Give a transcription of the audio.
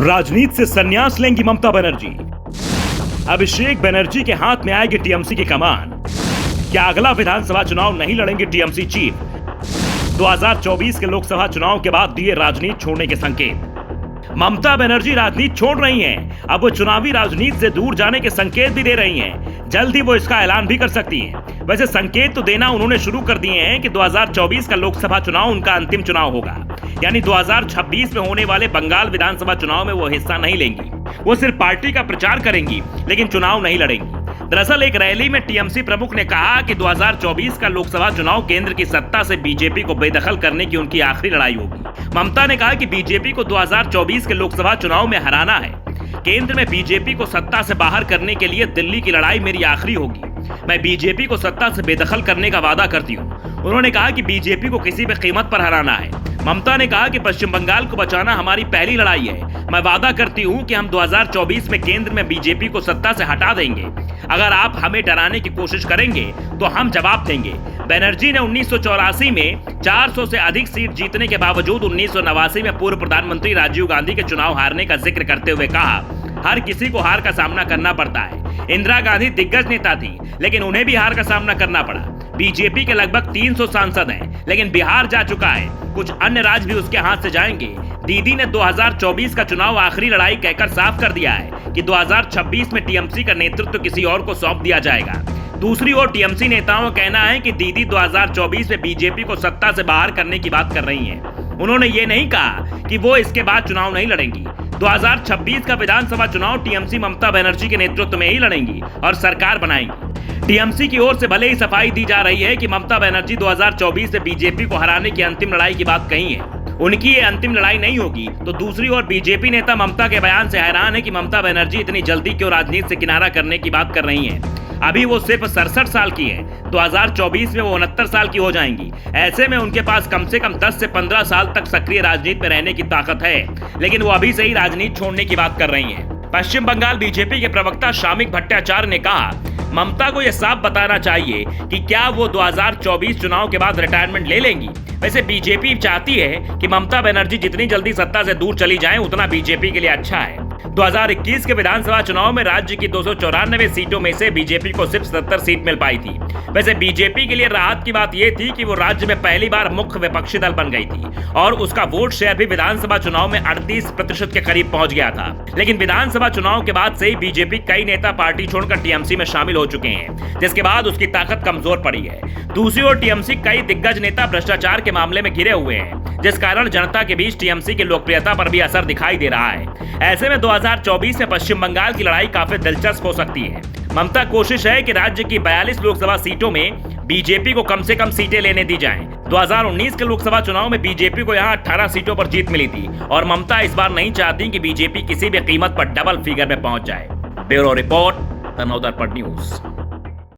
राजनीति से संन्यास लेंगी ममता बनर्जी। अभिषेक बनर्जी के हाथ में आएगी टीएमसी की कमान। क्या अगला विधानसभा चुनाव नहीं लड़ेंगे टीएमसी चीफ? 2024 के लोकसभा चुनाव के बाद दिए राजनीति छोड़ने के संकेत। ममता बनर्जी राजनीति छोड़ रही हैं। अब वो चुनावी राजनीति से दूर जाने के संकेत भी दे रही हैं। जल्द ही वो इसका ऐलान भी कर सकती हैं। वैसे संकेत तो देना उन्होंने शुरू कर दिए हैं कि 2024 का लोकसभा चुनाव उनका अंतिम चुनाव होगा, यानी 2026 में होने वाले बंगाल विधानसभा चुनाव में वो हिस्सा नहीं लेंगी। वो सिर्फ पार्टी का प्रचार करेंगी, लेकिन चुनाव नहीं लड़ेंगी। दरअसल एक रैली में टीएमसी प्रमुख ने कहा कि 2024 का लोकसभा चुनाव केंद्र की सत्ता से बीजेपी को बेदखल करने की उनकी आखिरी लड़ाई होगी। ममता ने कहा कि बीजेपी को 2024 के लोकसभा चुनाव में हराना है। केंद्र में बीजेपी को सत्ता से बाहर करने के लिए दिल्ली की लड़ाई मेरी आखिरी होगी। मैं बीजेपी को सत्ता से बेदखल करने का वादा करती हूँ। उन्होंने कहा कि बीजेपी को किसी भी कीमत पर हराना है। ममता ने कहा कि पश्चिम बंगाल को बचाना हमारी पहली लड़ाई है। मैं वादा करती हूँ कि हम 2024 में केंद्र में बीजेपी को सत्ता से हटा देंगे। अगर आप हमें डराने की कोशिश करेंगे तो हम जवाब देंगे। बनर्जी ने 1984 में 400 से अधिक सीट जीतने के बावजूद 1989 में पूर्व प्रधानमंत्री राजीव गांधी के चुनाव हारने का जिक्र करते हुए कहा, हर किसी को हार का सामना करना पड़ता है। इंदिरा गांधी दिग्गज नेता थी, लेकिन उन्हें भी हार का सामना करना पड़ा। बीजेपी के लगभग 300 सांसद हैं, लेकिन बिहार जा चुका है। कुछ अन्य राज्य भी उसके हाथ से जाएंगे। दीदी ने 2024 का चुनाव आखिरी लड़ाई कहकर साफ कर दिया है कि 2026 में टीएमसी का नेतृत्व किसी और को सौंप दिया जाएगा। दूसरी ओर टीएमसी नेताओं का कहना है कि दीदी 2024 में बीजेपी को सत्ता से बाहर करने की बात कर रही हैं। उन्होंने ये नहीं कहा कि वो इसके बाद चुनाव नहीं लड़ेंगी। 2026 का विधानसभा चुनाव टीएमसी ममता बनर्जी के नेतृत्व में ही लड़ेंगी और सरकार बनाएंगी। टीएमसी की ओर से भले ही सफाई दी जा रही है कि ममता बनर्जी 2024 में बीजेपी को हराने की अंतिम लड़ाई की बात कही है, उनकी ये अंतिम लड़ाई नहीं होगी, तो दूसरी ओर बीजेपी नेता ममता के बयान से हैरान है कि ममता बनर्जी इतनी जल्दी क्यों राजनीति से किनारा करने की बात कर रही हैं। अभी वो सिर्फ 67 साल की है। 2024 में वो 69 साल की हो जाएंगी। ऐसे में उनके पास कम से कम 10 से 15 साल तक सक्रिय राजनीति में रहने की ताकत है, लेकिन वो अभी से ही राजनीति छोड़ने की बात कर रही हैं। पश्चिम बंगाल बीजेपी के प्रवक्ता शामिक भट्टाचार्य ने कहा, ममता को यह साफ बताना चाहिए कि क्या वो 2024 चुनाव के बाद रिटायरमेंट ले लेंगी। वैसे बीजेपी चाहती है कि ममता बनर्जी जितनी जल्दी सत्ता से दूर चली जाएं, उतना बीजेपी के लिए अच्छा है। 2021 के विधानसभा चुनाव में राज्य की 294 सीटों में से बीजेपी को सिर्फ 70 सीट मिल पाई थी। वैसे बीजेपी के लिए राहत की बात यह थी कि वो राज्य में पहली बार मुख्य विपक्षी दल बन गई थी और उसका वोट शेयर भी विधानसभा चुनाव में 38% के करीब पहुंच गया था। लेकिन विधानसभा चुनाव के बाद से ही बीजेपी कई नेता पार्टी छोड़कर टीएमसी में शामिल हो चुके हैं, जिसके बाद उसकी ताकत कमजोर पड़ी है। दूसरी ओर टीएमसी कई दिग्गज नेता भ्रष्टाचार के मामले में घिरे हुए हैं, जिस कारण जनता के बीच टीएमसी की लोकप्रियता पर भी असर दिखाई दे रहा है। ऐसे में 2024 में पश्चिम बंगाल की लड़ाई काफी दिलचस्प हो सकती है। ममता कोशिश है कि राज्य की 42 लोकसभा सीटों में बीजेपी को कम से कम सीटें लेने दी जाएं। 2019 के लोकसभा चुनाव में बीजेपी को यहां 18 सीटों पर जीत मिली थी और ममता इस बार नहीं चाहती कि बीजेपी किसी भी कीमत पर डबल फिगर में पहुंच जाए। ब्यूरो रिपोर्ट, तनोदर पर न्यूज।